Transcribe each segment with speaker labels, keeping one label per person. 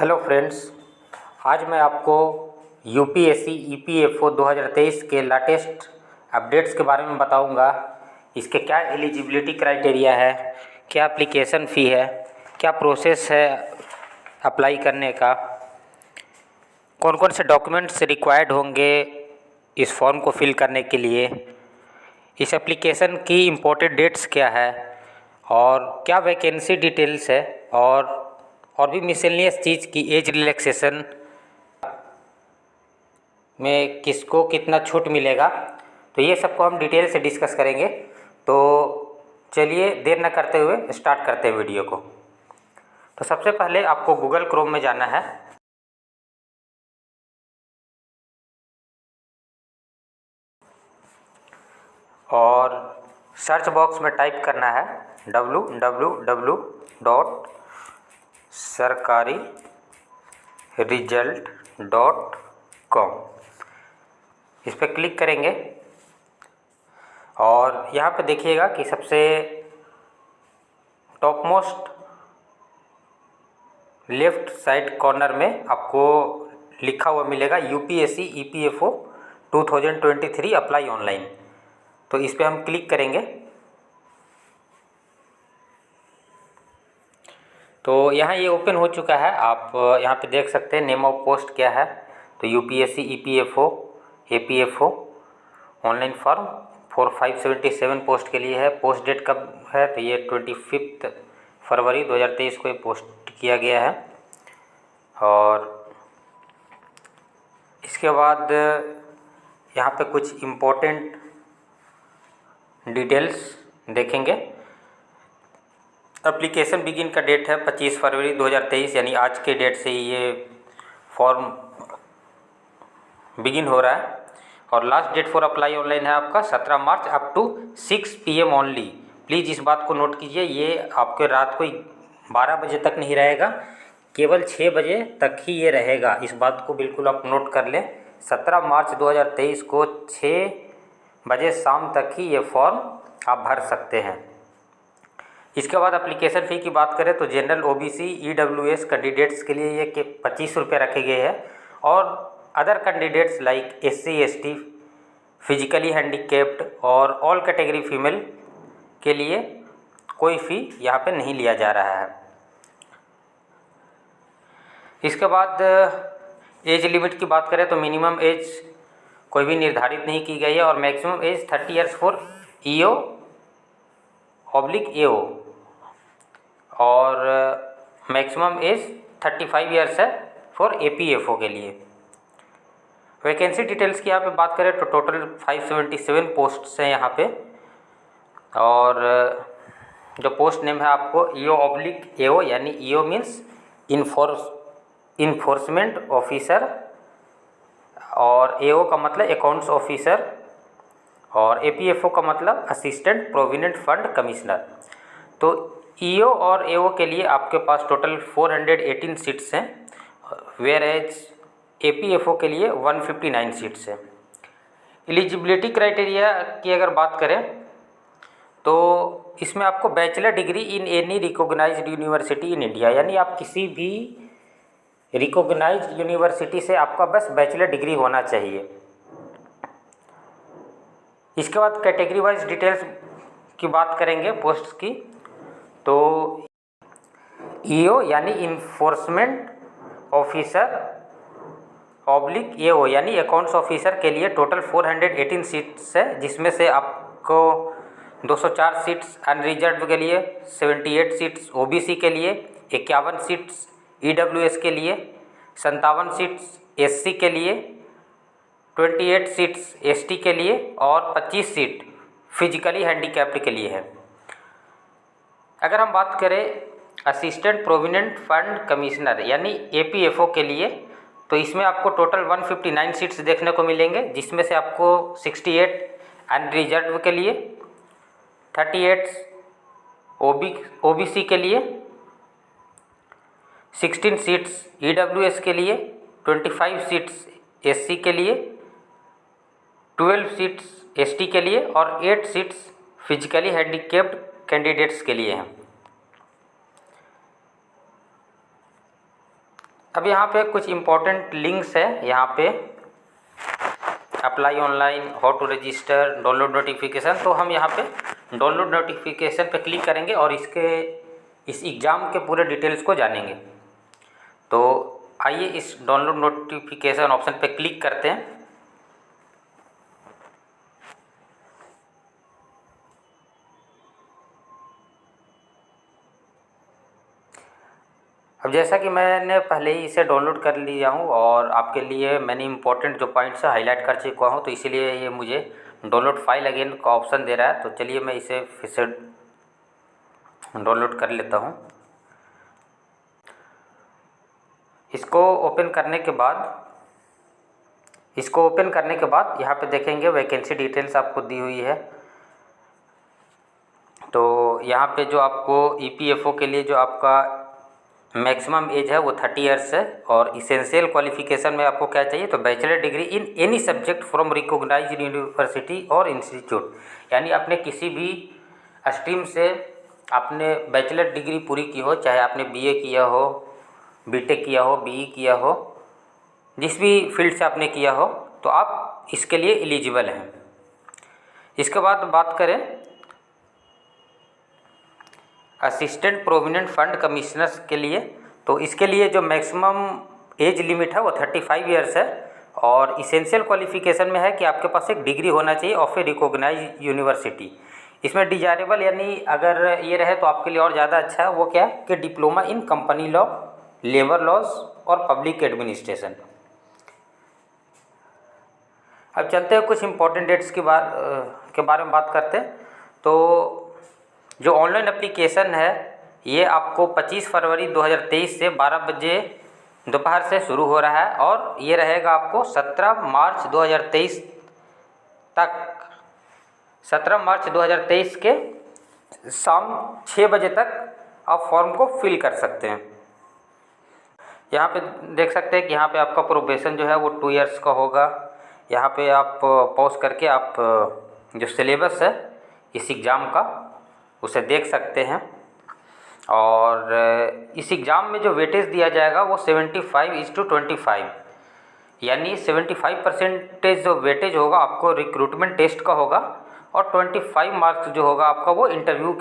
Speaker 1: Hello friends, आज मैं आपको यूपीएससी ईपीएफओ 2023 के लाटेस्ट अपडेट्स के बारे में बताऊंगा। इसके क्या एलिजिबिलिटी क्राइटेरिया है, क्या एप्लीकेशन फ़ी है, क्या प्रोसेस है अप्लाई करने का, कौन कौन से डॉक्यूमेंट्स रिक्वायर्ड होंगे इस फॉर्म को फिल करने के लिए, इस एप्लीकेशन की इम्पोर्टेंट डेट्स क्या है और क्या वैकेंसी डिटेल्स है और भी मिसलेनियस चीज़ की एज रिलैक्सेशन में किसको कितना छूट मिलेगा, तो ये सबको हम डिटेल से डिस्कस करेंगे। तो चलिए देर न करते हुए स्टार्ट करते हैं वीडियो को। तो सबसे पहले आपको गूगल क्रोम में जाना है और सर्च बॉक्स में टाइप करना है www.sarkariresult.com। इस पर क्लिक करेंगे और यहाँ पे देखिएगा कि सबसे top most left side corner में आपको लिखा हुआ मिलेगा यूपीएससी ईपीएफओ 2023 अप्लाई ऑनलाइन। तो इस पर हम क्लिक करेंगे तो यहाँ ये ओपन हो चुका है। आप यहाँ पे देख सकते हैं नेम ऑफ पोस्ट क्या है। तो UPSC EPFO APFO online form 4577 post के लिए है। पोस्ट डेट कब है, तो ये 25 फरवरी 2023 को ये पोस्ट किया गया है। और इसके बाद यहाँ पे कुछ इम्पोर्टेंट डिटेल्स देखेंगे। एप्लीकेशन बिगिन का डेट है 25 फरवरी 2023, यानी आज के डेट से ये फॉर्म बिगिन हो रहा है। और last date for apply online है आपका 17 मार्च up to 6 PM only. Please इस बात को नोट कीजिए, ये आपके रात को 12 बजे तक नहीं रहेगा, केवल 6 बजे तक ही ये रहेगा। इस बात को बिल्कुल आप नोट कर लें। 17 मार्च 2023 को 6 बजे शाम तक ही ये फॉर्म आप भर सकते हैं। इसके बाद एप्लीकेशन फ़ी की बात करें तो जनरल ओबीसी ईडब्ल्यूएस कैंडिडेट्स के लिए ये 25 रुपये रखे गए हैं और other candidates like SC ST physically handicapped और ऑल कैटेगरी फीमेल के लिए कोई फ़ी यहाँ पे नहीं लिया जा रहा है। इसके बाद एज लिमिट की बात करें तो मिनिमम एज कोई भी निर्धारित नहीं की गई है और maximum age 30 years for EO/AO और मैक्सिमम एज 35 ईयर्स है फॉर APFO के लिए। वैकेंसी डिटेल्स की यहाँ पे बात करें तो टोटल 577 पोस्ट्स हैं यहाँ पे। और जो पोस्ट नेम है आपको EO/AO, यानी EO मीन्स इन्फोर्समेंट ऑफिसर और AO का मतलब अकाउंट्स ऑफिसर और APFO का मतलब असिस्टेंट प्रोविडेंट फंड कमिश्नर। तो EO और AO के लिए आपके पास टोटल 418 सीट्स हैं, वेयर एज APFO के लिए 159 सीट्स हैं। एलिजिबिलिटी क्राइटेरिया की अगर बात करें तो इसमें आपको bachelor degree in any recognised university in India, यानी आप किसी भी रिकॉग्नाइज्ड यूनिवर्सिटी से आपका बस बैचलर डिग्री होना चाहिए। इसके बाद कैटेगरी वाइज डिटेल्स की बात करेंगे पोस्ट्स की। तो EO यानी इन्फोर्समेंट ऑफिसर /AO यानी अकाउंट्स ऑफिसर के लिए टोटल 418 सीट्स है, जिसमें से आपको 204 सीट्स अनरिजर्व के लिए, 78 सीट्स OBC के लिए, 51 सीट्स EWS के लिए, 57 सीट्स SC के लिए, 28 सीट्स ST के लिए और 25 सीट फिजिकली हैंडीकैप्ड के लिए है। अगर हम बात करें असिस्टेंट प्रोविडेंट फंड कमिश्नर यानी APFO के लिए, तो इसमें आपको टोटल 159 सीट्स देखने को मिलेंगे, जिसमें से आपको 68 अनरिजर्व के लिए, 38 OBC के लिए, 16 सीट्स EWS के लिए, 25 सीट्स SC के लिए, 12 सीट्स ST के लिए और 8 सीट्स फिजिकली हैंडीकेप्ड कैंडिडेट्स के लिए हैं। अब यहाँ पे कुछ इम्पोर्टेंट लिंक्स है, यहाँ पे apply online, how to register, download notification. तो हम यहाँ पे डाउनलोड नोटिफिकेशन पे क्लिक करेंगे और इस एग्ज़ाम के पूरे डिटेल्स को जानेंगे। तो आइए इस डाउनलोड नोटिफिकेशन ऑप्शन पे क्लिक करते हैं। अब जैसा कि मैंने पहले ही इसे डाउनलोड कर लिया हूँ और आपके लिए मैंने इम्पोर्टेंट जो पॉइंट्स है हाईलाइट कर चुका हूँ, तो इसीलिए ये मुझे डाउनलोड फाइल अगेन का ऑप्शन दे रहा है। तो चलिए मैं इसे फिर से डाउनलोड कर लेता हूँ। इसको ओपन करने के बाद यहाँ पे देखेंगे वैकेंसी डिटेल्स आपको दी हुई है। तो यहाँ पे जो आपको EPFO के लिए जो आपका मैक्सिमम एज है वो 30 ईयर्स है और इसेंशियल क्वालिफिकेशन में आपको क्या चाहिए, तो bachelor degree in any subject from recognised university और इंस्टीट्यूट, यानी आपने किसी भी स्ट्रीम से आपने बैचलर डिग्री पूरी की हो, चाहे आपने BA किया हो, BTech किया हो, BE किया हो, जिस भी फील्ड से आपने किया हो, तो आप इसके लिए एलिजिबल हैं। इसके बाद बात करें असिस्टेंट प्रोविडेंट फंड कमिश्नर्स के लिए, तो इसके लिए जो मैक्सिमम एज लिमिट है वो 35 ईयर्स है और इसेंशियल क्वालिफिकेशन में है कि आपके पास एक डिग्री होना चाहिए ऑफ ए रिकॉग्नाइज्ड यूनिवर्सिटी। इसमें डिजायरेबल यानी अगर ये रहे तो आपके लिए और ज़्यादा अच्छा है, वो क्या है कि diploma in company law, labour laws और पब्लिक एडमिनिस्ट्रेशन। अब चलते हैं कुछ इम्पोर्टेंट डेट्स के बारे में बात करते हैं। तो जो ऑनलाइन एप्लीकेशन है ये आपको 25 फरवरी 2023 से 12 बजे दोपहर से शुरू हो रहा है और ये रहेगा आपको 17 मार्च 2023 तक, 17 मार्च 2023 के शाम 6 बजे तक आप फॉर्म को फिल कर सकते हैं। यहाँ पे देख सकते हैं कि यहाँ पे आपका प्रोबेशन जो है वो 2 ईयर्स का होगा। यहाँ पे आप पॉज करके आप जो सिलेबस है इस एग्ज़ाम का उसे देख सकते हैं और इस एग्ज़ाम में जो वेटेज दिया जाएगा वो 75:25, यानी 75% जो वेटेज होगा आपको रिक्रूटमेंट टेस्ट का होगा और 25 मार्क्स जो होगा आपका वो इंटरव्यू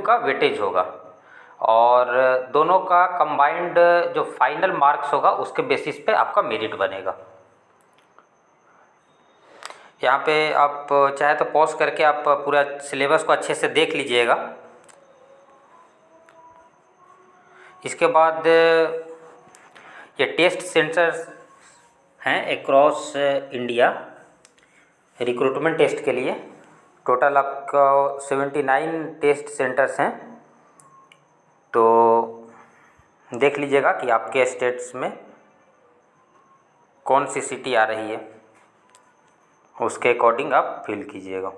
Speaker 1: का वेटेज होगा और दोनों का कंबाइंड जो फाइनल मार्क्स होगा उसके बेसिस पे आपका मेरिट बनेगा। यहाँ पे आप चाहे तो पॉज करके आप पूरा सिलेबस को अच्छे से देख लीजिएगा। इसके बाद ये टेस्ट सेंटर्स हैं अक्रॉस इंडिया रिक्रूटमेंट टेस्ट के लिए। टोटल आपका 79 टेस्ट सेंटर्स हैं। तो देख लीजिएगा कि आपके स्टेट्स में कौन सी सिटी आ रही है, उसके अकॉर्डिंग आप फिल कीजिएगा।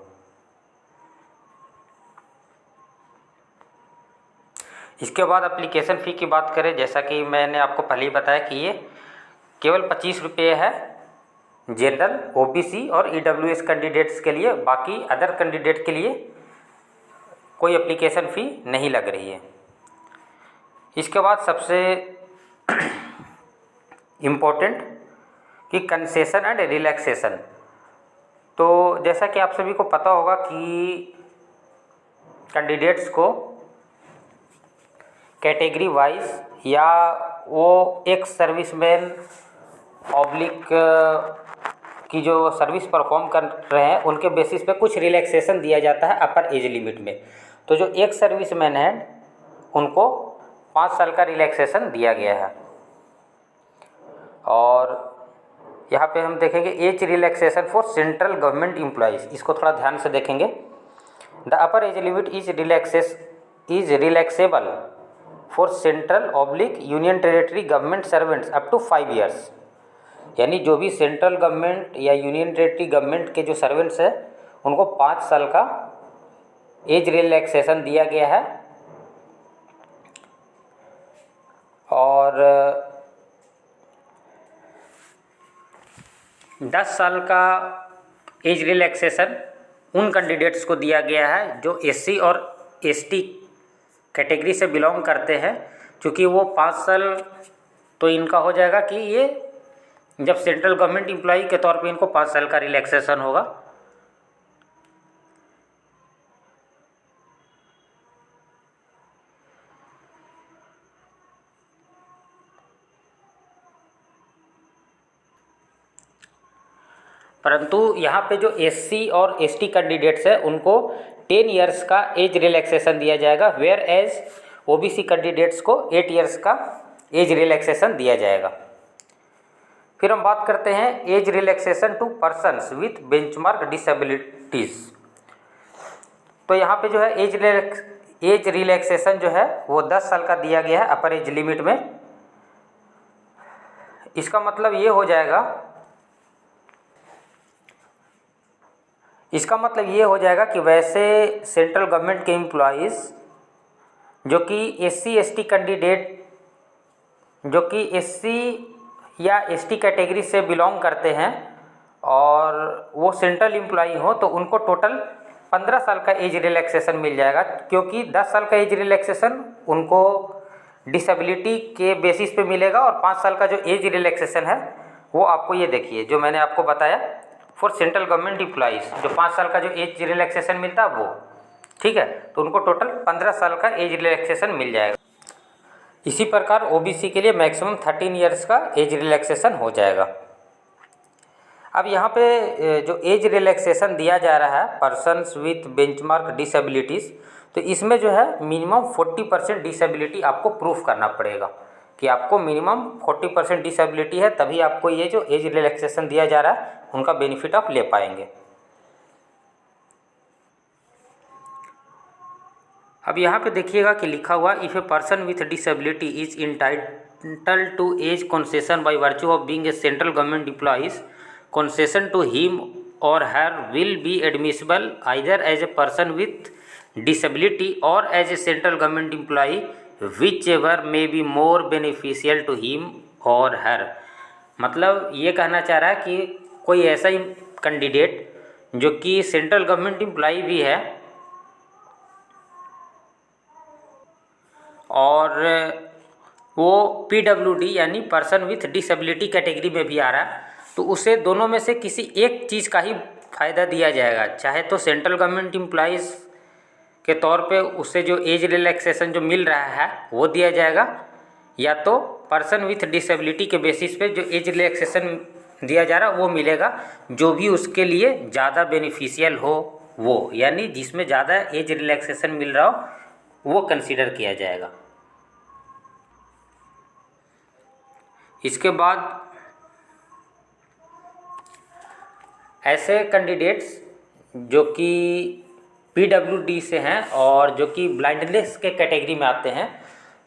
Speaker 1: इसके बाद एप्लीकेशन फ़ी की बात करें, जैसा कि मैंने आपको पहले ही बताया कि ये केवल 25 रुपये है जनरल, OBC और EWS कैंडिडेट्स के लिए। बाकी अदर कैंडिडेट के लिए कोई एप्लीकेशन फ़ी नहीं लग रही है। इसके बाद सबसे इम्पोर्टेंट कि कंसेशन एंड रिलैक्सेशन। तो जैसा कि आप सभी को पता होगा कि कैंडिडेट्स को कैटेगरी वाइज या वो एक सर्विसमैन ऑब्लिक की जो सर्विस परफॉर्म कर रहे हैं उनके बेसिस पे कुछ रिलैक्सेशन दिया जाता है अपर एज लिमिट में। तो जो एक सर्विसमैन है उनको 5 साल का रिलैक्सेशन दिया गया है। और यहाँ पे हम देखेंगे age relaxation for central government employees, इसको थोड़ा ध्यान से देखेंगे। The upper age limit is relaxable for central oblique union territory government servants up to 5 years, यानी जो भी सेंट्रल गवर्नमेंट या यूनियन टेरिटरी गवर्नमेंट के जो सर्वेंट्स हैं उनको 5 साल का एज रिलैक्सेशन दिया गया है। और 10 साल का एज रिलैक्सेशन उन कैंडिडेट्स को दिया गया है जो SC और ST कैटेगरी से बिलोंग करते हैं, क्योंकि वो 5 साल तो इनका हो जाएगा कि ये जब सेंट्रल गवर्नमेंट एम्प्लॉई के तौर पे इनको 5 साल का रिलैक्सेशन होगा। परंतु यहाँ पे जो एससी और एसटी कैंडिडेट्स है उनको 10 इयर्स का एज रिलैक्सेशन दिया जाएगा, वेयर एज ओबीसी कैंडिडेट्स को 8 इयर्स का एज रिलैक्सेशन दिया जाएगा। फिर हम बात करते हैं age relaxation to persons with benchmark disabilities. तो यहाँ पे जो है एज रिलैक्सेशन जो है वो 10 साल का दिया गया है अपर एज लिमिट में। इसका मतलब ये हो जाएगा कि वैसे सेंट्रल गवर्नमेंट के एम्प्लॉयज़ जो कि एससी एसटी कैंडिडेट जो कि एससी या एसटी कैटेगरी से बिलोंग करते हैं और वो सेंट्रल एम्प्लॉई हो, तो उनको टोटल 15 साल का एज रिलैक्सेशन मिल जाएगा, क्योंकि 10 साल का एज रिलैक्सेशन उनको डिसेबिलिटी के बेसिस पे मिलेगा और 5 साल का जो एज रिलैक्सेशन है वो आपको ये देखिए जो मैंने आपको बताया फॉर सेंट्रल गवर्नमेंट एम्प्लॉयज़ जो 5 साल का जो एज रिलैक्सेशन मिलता है वो, ठीक है, तो उनको टोटल 15 साल का एज रिलैक्सेशन मिल जाएगा। इसी प्रकार ओबीसी के लिए मैक्सिमम 13 इयर्स का एज रिलैक्सेशन हो जाएगा। अब यहाँ पे जो एज रिलैक्सेशन दिया जा रहा है पर्सन्स विथ बेंचमार्क डिसेबिलिटीज़, तो इसमें जो है मिनिमम 40% डिसेबिलिटी आपको प्रूफ करना पड़ेगा कि आपको मिनिमम 40% डिसेबिलिटी है, तभी आपको ये जो एज रिलैक्सेशन दिया जा रहा है उनका बेनिफिट आप ले पाएंगे। अब यहाँ पे देखिएगा कि लिखा हुआ if a person with disability is entitled to age concession by virtue of being a central government employees, concession to him or her will be admissible either as a person with disability or as a central government employee whichever may be more beneficial to him or her. मतलब ये कहना चाह रहा है कि कोई ऐसा candidate जो कि सेंट्रल गवर्नमेंट एम्प्लॉई भी है और वो पीडब्ल्यूडी यानी पर्सन विथ डिसेबिलिटी कैटेगरी में भी आ रहा है, तो उसे दोनों में से किसी एक चीज़ का ही फ़ायदा दिया जाएगा। चाहे तो सेंट्रल गवर्नमेंट एम्प्लॉइज़ के तौर पे उसे जो एज रिलैक्सेशन जो मिल रहा है वो दिया जाएगा, या तो पर्सन विथ डिसेबिलिटी के बेसिस पे जो एज रिलैक्सेशन दिया जा रहा है वो मिलेगा, जो भी उसके लिए ज़्यादा बेनिफिशियल हो वो, यानी जिसमें ज़्यादा एज रिलैक्सेशन मिल रहा हो वो कंसीडर किया जाएगा। इसके बाद ऐसे कैंडिडेट्स जो कि पीडब्ल्यूडी से हैं और जो कि ब्लाइंडनेस के कैटेगरी में आते हैं,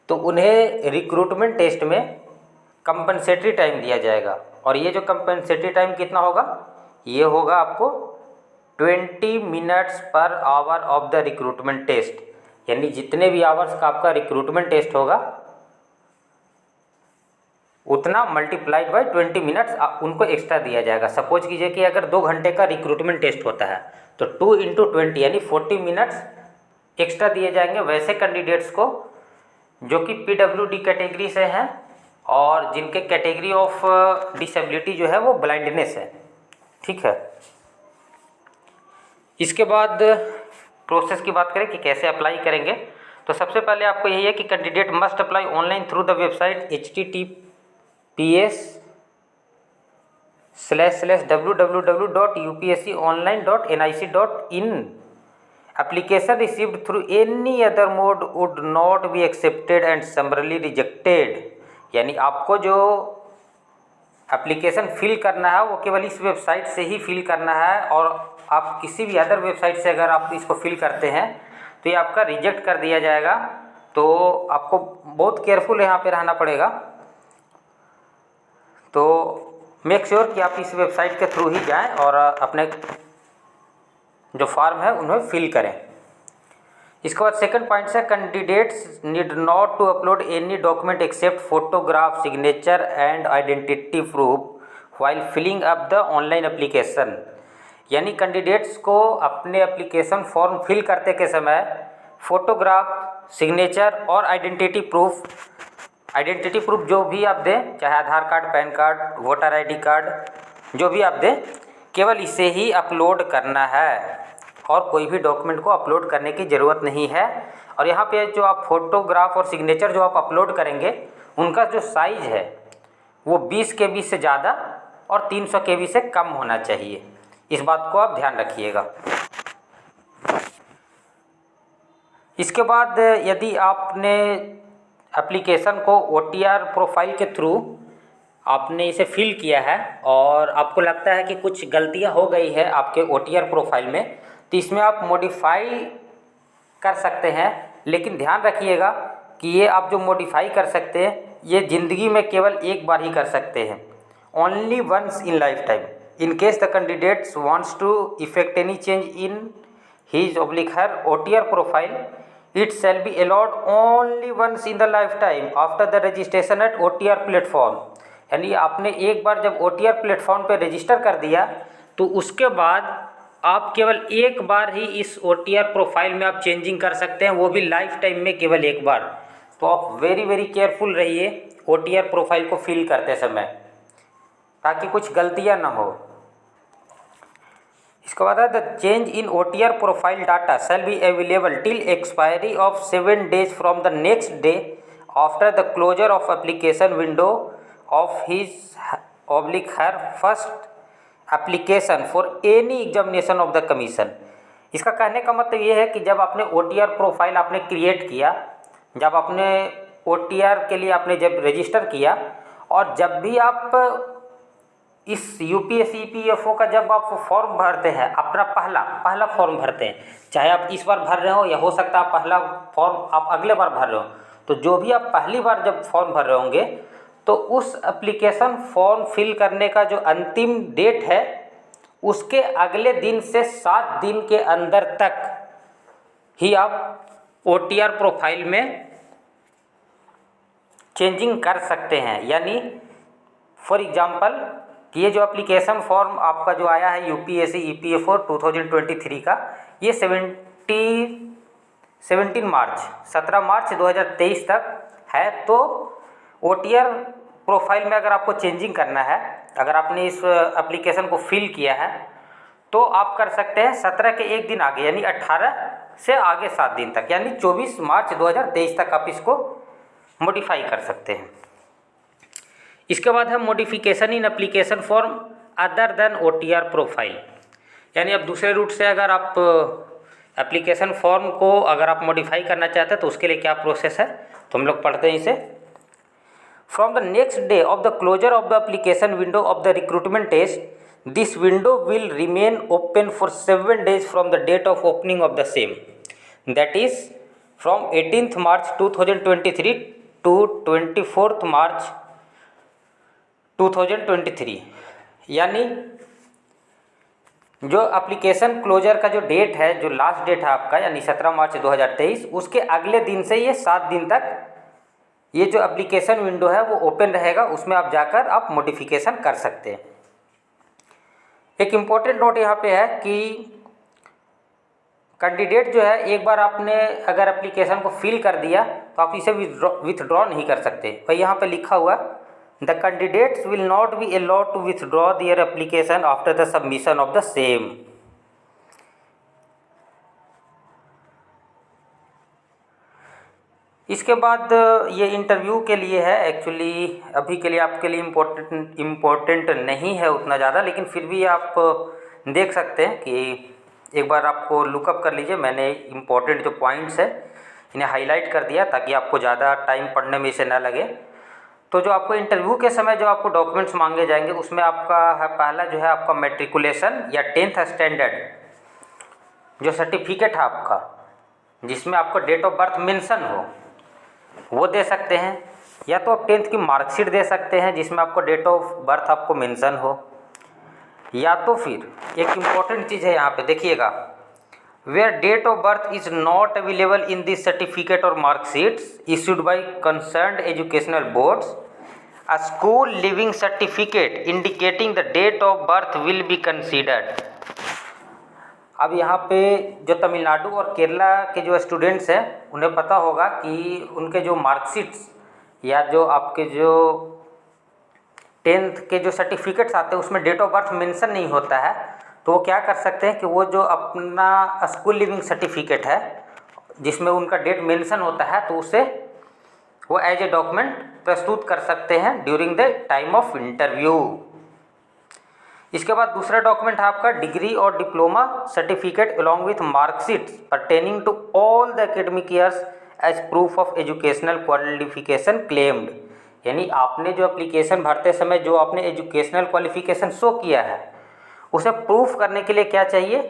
Speaker 1: तो उन्हें रिक्रूटमेंट टेस्ट में कंपनसेटरी टाइम दिया जाएगा। और ये जो कंपनसेटरी टाइम कितना होगा, ये होगा आपको 20 minutes per hour of the recruitment test, यानी जितने भी आवर्स का आपका रिक्रूटमेंट टेस्ट होगा उतना मल्टीप्लाइड बाय 20 मिनट्स उनको एक्स्ट्रा दिया जाएगा। सपोज कीजिए कि अगर 2 घंटे का रिक्रूटमेंट टेस्ट होता है तो 2 × 20 यानी 40 मिनट्स एक्स्ट्रा दिए जाएंगे वैसे कैंडिडेट्स को जो कि पीडब्ल्यूडी कैटेगरी से हैं और जिनके कैटेगरी ऑफ डिसेबिलिटी जो है वो ब्लाइंडनेस है, ठीक है। इसके बाद प्रोसेस की बात करें कि कैसे अप्लाई करेंगे, तो सबसे पहले आपको यही है कि candidate must apply online through the website https://www.upsconline.nic.in। application received through any other mode would not be accepted and summarily rejected। यानी आपको जो एप्लीकेशन फिल करना है वो केवल इस वेबसाइट से ही फिल करना है, और आप किसी भी अदर वेबसाइट से अगर आप इसको फिल करते हैं तो ये आपका रिजेक्ट कर दिया जाएगा। तो आपको बहुत केयरफुल यहाँ पे रहना पड़ेगा। तो मेक श्योर कि आप इस वेबसाइट के थ्रू ही जाएं और अपने जो फॉर्म है उन्हें फिल करें। इसके बाद सेकंड पॉइंट है candidates need not to upload any document except photograph, signature and identity proof while filling up the online application. यानी कैंडिडेट्स को अपने एप्लीकेशन फॉर्म फिल करते के समय फोटोग्राफ, सिग्नेचर और आइडेंटिटी प्रूफ जो भी आप दें, चाहे Aadhaar card, PAN card, voter ID card, जो भी आप दें, केवल इसे ही अपलोड करना है और कोई भी डॉक्यूमेंट को अपलोड करने की ज़रूरत नहीं है। और यहाँ पे जो आप फोटोग्राफ और सिग्नेचर जो आप अपलोड करेंगे, उनका जो साइज़ है वो 20 KB से ज़्यादा और 300 KB से कम होना चाहिए। इस बात को आप ध्यान रखिएगा। इसके बाद यदि आपने एप्लीकेशन को OTR प्रोफाइल के थ्रू आपने इसे फिल किया है और आपको लगता है कि कुछ गलतियां हो गई है आपके OTR प्रोफाइल में, तो इसमें आप मॉडिफाई कर सकते हैं। लेकिन ध्यान रखिएगा कि ये आप जो मॉडिफाई कर सकते हैं, ये ज़िंदगी में केवल एक बार ही कर सकते हैं, only once in lifetime. In case the candidates wants to effect any change in his/her OTR profile, it shall be allowed only once in the lifetime after the registration at OTR platform. यानी आपने एक बार जब OTR platform पे register कर दिया तो उसके बाद आप केवल एक बार ही इस OTR प्रोफाइल में आप चेंजिंग कर सकते हैं, वो भी लाइफ टाइम में केवल एक बार। तो आप वेरी केयरफुल रहिए OTR प्रोफाइल को फिल करते समय, ताकि कुछ गलतियां ना हो। इसके बाद है the change in OTR profile data shall be available till expiry of 7 days from the next day after the closure of application window of his/her first application for any examination of the commission. इसका कहने का मतलब ये है कि जब आपने OTR profile आपने क्रिएट किया, जब आपने OTR के लिए आपने जब रजिस्टर किया, और जब भी आप इस UPSC EPFO का जब आप फॉर्म भरते हैं, अपना पहला फॉर्म भरते हैं, चाहे आप इस बार भर रहे हो या हो सकता है आप पहला फॉर्म आप अगले बार भर रहे हो, तो जो भी आप पहली बार जब फॉर्म भर रहे होंगे, तो उस एप्लीकेशन फॉर्म फिल करने का जो अंतिम डेट है, उसके अगले दिन से 7 दिन के अंदर तक ही आप OTR प्रोफाइल में चेंजिंग कर सकते हैं। यानी फॉर एग्जांपल कि ये जो एप्लीकेशन फॉर्म आपका जो आया है UPSC EPFO 2023 का, ये 17 मार्च 2023 तक है। तो OTR प्रोफाइल में अगर आपको चेंजिंग करना है, अगर आपने इस एप्लीकेशन को फिल किया है, तो आप कर सकते हैं 17 के एक दिन आगे, यानी 18 से आगे 7 दिन तक, यानी 24 मार्च 2023 तक आप इसको मॉडिफाई कर सकते हैं। इसके बाद है modification in application form other than OTR profile. यानी अब दूसरे रूट से अगर आप एप्लीकेशन फॉर्म को अगर आप मॉडिफाई करना चाहते हैं तो उसके लिए क्या प्रोसेस है, तो हम लोग पढ़ते हैं इसे। From the next day of the closure of the application window of the recruitment test, this window will remain open for 7 days from the date of opening of the same, that is from 18 March 2023 to 24 March 2023। यानी जो application closure का जो date है, जो last date है आपका, यानी 17 मार्च 2023, उसके अगले दिन से ये 7 दिन तक ये जो एप्लीकेशन विंडो है वो ओपन रहेगा। उसमें आप जाकर आप मॉडिफिकेशन कर सकते हैं। एक इम्पोर्टेंट नोट यहाँ पे है कि कैंडिडेट जो है, एक बार आपने अगर एप्लीकेशन को फिल कर दिया तो आप इसे विथड्रॉ नहीं कर सकते। भाई यहाँ पे लिखा हुआ the candidates will not be allowed to withdraw their application after the submission of the same. इसके बाद ये इंटरव्यू के लिए है, एक्चुअली अभी के लिए आपके लिए इम्पोर्टेंट नहीं है उतना ज़्यादा, लेकिन फिर भी आप देख सकते हैं कि एक बार आपको लुकअप कर लीजिए। मैंने इम्पोर्टेंट जो पॉइंट्स है इन्हें हाईलाइट कर दिया ताकि आपको ज़्यादा टाइम पढ़ने में इसे ना लगे। तो जो आपको इंटरव्यू के समय जो आपको डॉक्यूमेंट्स मांगे जाएंगे, उसमें आपका है पहला जो है आपका मैट्रिकुलेशन या 10th स्टैंडर्ड जो सर्टिफिकेट है आपका, जिसमें आपका डेट ऑफ बर्थ मेंशन हो, वो दे सकते हैं। या तो आप 10th की मार्कशीट दे सकते हैं जिसमें आपको डेट ऑफ बर्थ आपको मेंशन हो। या तो फिर एक इम्पॉर्टेंट चीज़ है यहाँ पे देखिएगा, where date of birth is not available in this certificate or marksheets issued by concerned educational boards, a school living certificate indicating the date of birth will be considered। अब यहाँ पे जो तमिलनाडु और केरला के जो स्टूडेंट्स हैं उन्हें पता होगा कि उनके जो मार्कशीट्स या जो आपके जो 10th के जो सर्टिफिकेट्स आते हैं उसमें डेट ऑफ बर्थ मेंशन नहीं होता है, तो वो क्या कर सकते हैं कि वो जो अपना स्कूल लिविंग सर्टिफिकेट है जिसमें उनका डेट मेंशन होता है तो उसे वो एज ए डॉक्यूमेंट प्रस्तुत कर सकते हैं during the time of interview. इसके बाद दूसरा डॉक्यूमेंट है आपका डिग्री और diploma certificate along with marksheets pertaining to all the academic years as proof of educational qualification claimed. यानी आपने जो एप्लीकेशन भरते समय जो आपने एजुकेशनल क्वालिफिकेशन शो किया है उसे प्रूफ करने के लिए क्या चाहिए,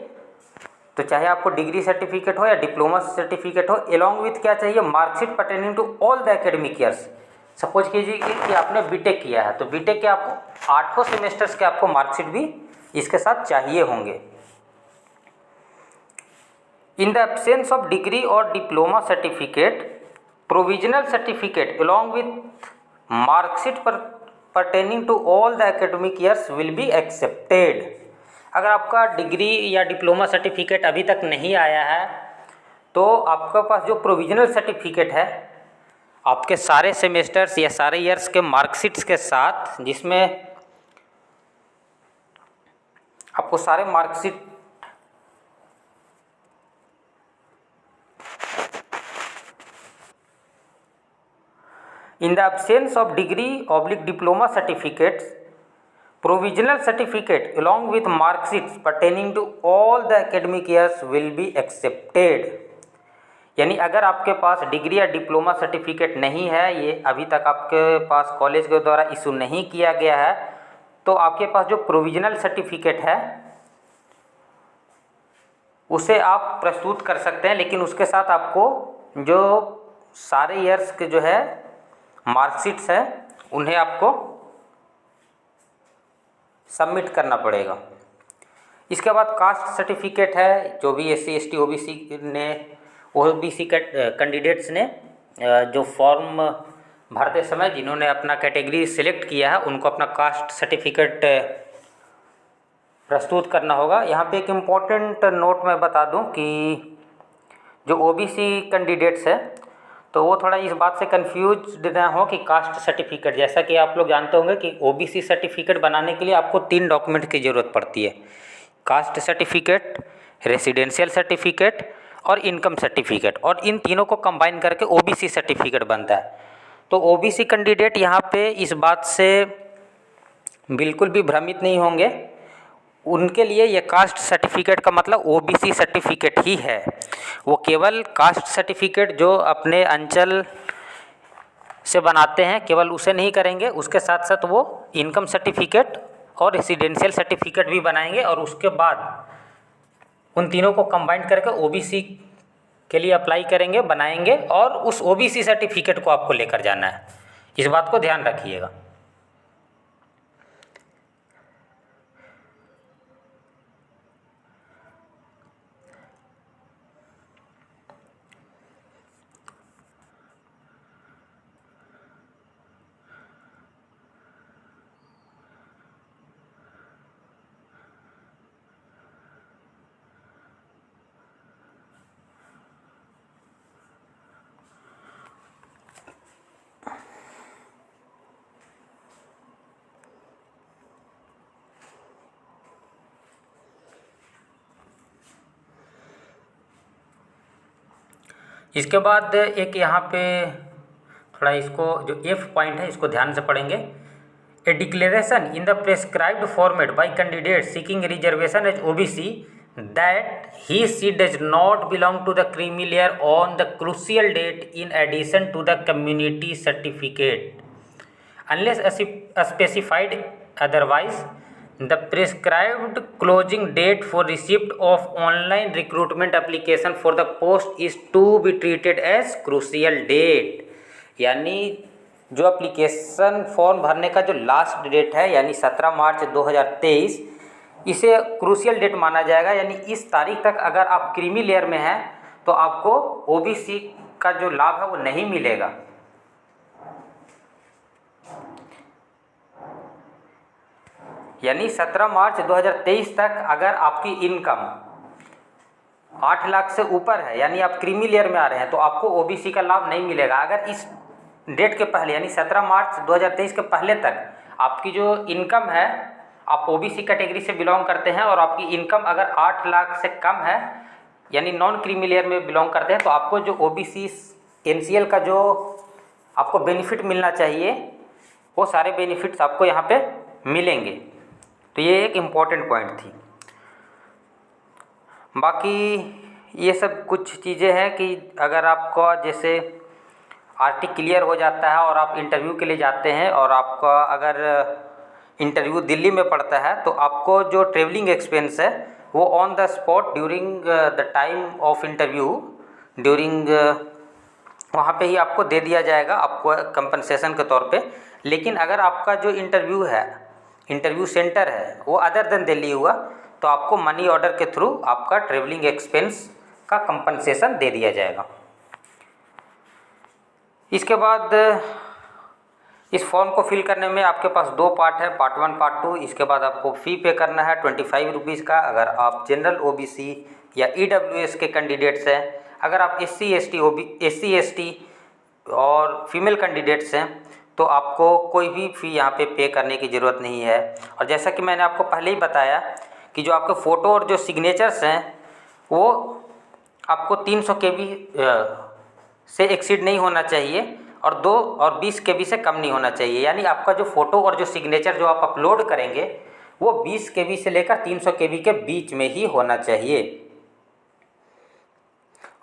Speaker 1: तो चाहे आपको डिग्री सर्टिफिकेट हो या डिप्लोमा सर्टिफिकेट हो, अलॉन्ग विथ क्या चाहिए, marksheet pertaining to all the academic years. Suppose कीजिए कि आपने बीटेक किया है तो बीटेक के आपको 8 सेमेस्टर्स के आपको मार्कशीट भी इसके साथ चाहिए होंगे। In the absence of degree और diploma certificate provisional certificate along with marksheet pertaining to all the academic years will be accepted. अगर आपका डिग्री या डिप्लोमा सर्टिफिकेट अभी तक नहीं आया है तो आपके पास जो प्रोविजनल सर्टिफिकेट है आपके सारे सेमेस्टर्स या सारे ईयर्स के मार्कशीट्स के साथ, जिसमें आपको सारे marksheet in the absence of degree oblique diploma certificates provisional certificate along with marksheets pertaining to all the academic years will be accepted. यानी अगर आपके पास डिग्री या डिप्लोमा सर्टिफिकेट नहीं है, ये अभी तक आपके पास कॉलेज के द्वारा इशू नहीं किया गया है, तो आपके पास जो प्रोविजनल सर्टिफिकेट है उसे आप प्रस्तुत कर सकते हैं, लेकिन उसके साथ आपको जो सारे ईयर्स के जो है मार्कशीट्स हैं उन्हें आपको सबमिट करना पड़ेगा। इसके बाद कास्ट सर्टिफिकेट है, जो भी SC ST OBC कैंडिडेट्स ने जो फॉर्म भरते समय जिन्होंने अपना कैटेगरी सिलेक्ट किया है उनको अपना कास्ट सर्टिफिकेट प्रस्तुत करना होगा। यहाँ पे एक इम्पॉर्टेंट नोट मैं बता दूं कि जो OBC कैंडिडेट्स है तो वो थोड़ा इस बात से कंफ्यूज ना हो कि कास्ट सर्टिफिकेट, जैसा कि आप लोग जानते होंगे कि OBC सर्टिफिकेट बनाने के लिए आपको 3 डॉक्यूमेंट की ज़रूरत पड़ती है, कास्ट सर्टिफिकेट, रेसिडेंशियल सर्टिफिकेट और इनकम सर्टिफिकेट, और इन तीनों को कंबाइन करके OBC सर्टिफिकेट बनता है। तो OBC कैंडिडेट यहाँ पे इस बात से बिल्कुल भी भ्रमित नहीं होंगे, उनके लिए ये कास्ट सर्टिफिकेट का मतलब OBC सर्टिफिकेट ही है। वो केवल कास्ट सर्टिफिकेट जो अपने अंचल से बनाते हैं केवल उसे नहीं करेंगे, उसके साथ साथ वो इनकम सर्टिफिकेट और रेसिडेंशियल सर्टिफिकेट भी बनाएंगे और उसके बाद उन तीनों को कंबाइन करके OBC के लिए अप्लाई करेंगे, बनाएंगे और उस OBC सर्टिफिकेट को आपको लेकर जाना है। इस बात को ध्यान रखिएगा। इसके बाद एक यहाँ पे थोड़ा इसको जो F पॉइंट है इसको ध्यान से पढ़ेंगे। A declaration in the prescribed format by candidate seeking reservation as OBC that he she does not belong to the creamy layer on the crucial date in addition to the community certificate unless specified otherwise the prescribed closing date for receipt of online recruitment application for the post is to be treated as crucial date। यानी जो application form भरने का जो last date है यानी 17 मार्च 2023 इसे crucial date माना जाएगा। यानी इस तारीख तक अगर आप क्रीमी लेयर में हैं तो आपको OBC का जो लाभ है वो नहीं मिलेगा। यानी 17 मार्च 2023 तक अगर आपकी इनकम 8 लाख से ऊपर है यानी आप क्रीमी लेयर में आ रहे हैं तो आपको ओबीसी का लाभ नहीं मिलेगा। अगर इस डेट के पहले यानी 17 मार्च 2023 के पहले तक आपकी जो इनकम है, आप ओबीसी कैटेगरी से बिलोंग करते हैं और आपकी इनकम अगर 8 लाख से कम है यानी नॉन क्रीमी लेयर में बिलोंग करते हैं, तो आपको जो ओबीसी एनसीएल का जो आपको बेनिफिट मिलना चाहिए वो सारे बेनिफिट्स आपको यहाँ पे मिलेंगे। तो ये एक इम्पॉर्टेंट पॉइंट थी। बाकी ये सब कुछ चीज़ें हैं कि अगर आपका जैसे आरटी क्लियर हो जाता है और आप इंटरव्यू के लिए जाते हैं और आपका अगर इंटरव्यू दिल्ली में पड़ता है तो आपको जो ट्रेवलिंग एक्सपेंस है वो on the spot during the time of interview during वहाँ पे ही आपको दे दिया जाएगा आपको कंपनसेशन के तौर पे। लेकिन अगर आपका जो इंटरव्यू है, इंटरव्यू सेंटर है वो अदर देन दिल्ली हुआ तो आपको मनी ऑर्डर के थ्रू आपका ट्रेवलिंग एक्सपेंस का कंपनसेशन दे दिया जाएगा। इसके बाद इस फॉर्म को फिल करने में आपके पास 2 पार्ट है, पार्ट 1 पार्ट 2। इसके बाद आपको फ़ी पे करना है 25 रुपीज़ का अगर आप जनरल ओबीसी या ईडब्ल्यूएस के कैंडिडेट्स हैं। अगर आप एससी एसटी और फीमेल कैंडिडेट्स हैं तो आपको कोई भी फ़ी यहाँ पे करने की ज़रूरत नहीं है। और जैसा कि मैंने आपको पहले ही बताया कि जो आपके फ़ोटो और जो सिग्नेचर्स हैं वो आपको 300 KB से एक्सीड नहीं होना चाहिए और 2 और 20 KB से कम नहीं होना चाहिए। यानी आपका जो फ़ोटो और जो सिग्नेचर जो आप अपलोड करेंगे वो 20 KB से लेकर 300 KB के बीच में ही होना चाहिए।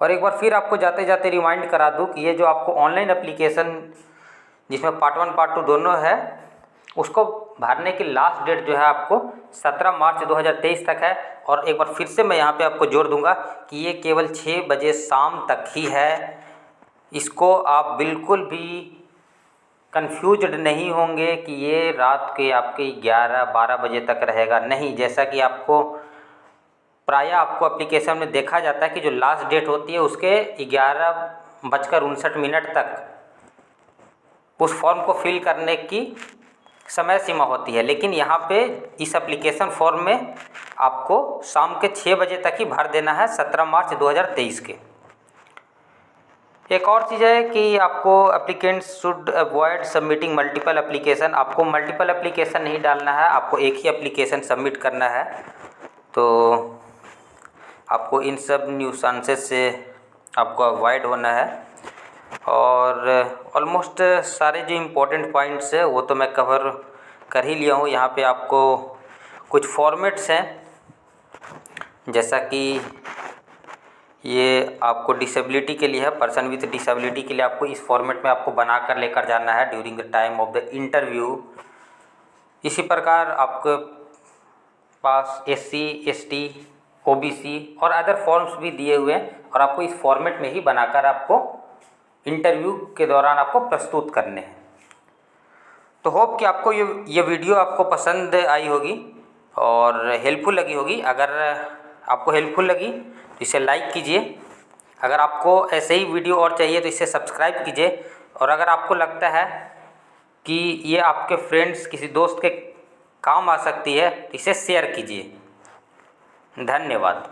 Speaker 1: और एक बार फिर आपको जाते जाते रिमाइंड करा दूं कि ये जो आपको ऑनलाइन एप्लीकेशन जिसमें पार्ट 1 पार्ट 2 दोनों है उसको भरने की लास्ट डेट जो है आपको 17 मार्च 2023 तक है। और एक बार फिर से मैं यहाँ पे आपको जोर दूंगा कि ये केवल 6 बजे शाम तक ही है। इसको आप बिल्कुल भी कंफ्यूज्ड नहीं होंगे कि ये रात के आपके 11-12 बजे तक रहेगा, नहीं। जैसा कि आपको प्रायः आपको एप्लीकेशन में देखा जाता है कि जो लास्ट डेट होती है उसके 11:59 तक उस फॉर्म को फिल करने की समय सीमा होती है। लेकिन यहाँ पे इस एप्लीकेशन फॉर्म में आपको शाम के 6 बजे तक ही भर देना है 17 मार्च 2023 के। एक और चीज़ है कि आपको applicants should avoid submitting multiple application. आपको मल्टीपल एप्लीकेशन नहीं डालना है, आपको एक ही एप्लीकेशन सबमिट करना है। तो आपको इन सब न्यूसेंसेस से आपको अवॉइड होना है। और ऑलमोस्ट सारे जो इम्पोर्टेंट पॉइंट्स है वो तो मैं कवर कर ही लिया हूँ। यहाँ पे आपको कुछ फॉर्मेट्स हैं, जैसा कि ये आपको डिसेबिलिटी के लिए है, पर्सन विथ डिसेबिलिटी के लिए आपको इस फॉर्मेट में आपको बना कर लेकर जाना है during the time of the interview. इसी प्रकार आपके पास एससी एसटी ओबीसी और अदर फॉर्म्स भी दिए हुए हैं और आपको इस फॉर्मेट में ही बनाकर आपको इंटरव्यू के दौरान आपको प्रस्तुत करने हैं। तो होप कि आपको ये वीडियो आपको पसंद आई होगी और हेल्पफुल लगी होगी। अगर आपको हेल्पफुल लगी तो इसे लाइक कीजिए। अगर आपको ऐसे ही वीडियो और चाहिए तो इसे सब्सक्राइब कीजिए। और अगर आपको लगता है कि ये आपके फ्रेंड्स किसी दोस्त के काम आ सकती है तो इसे शेयर कीजिए। धन्यवाद।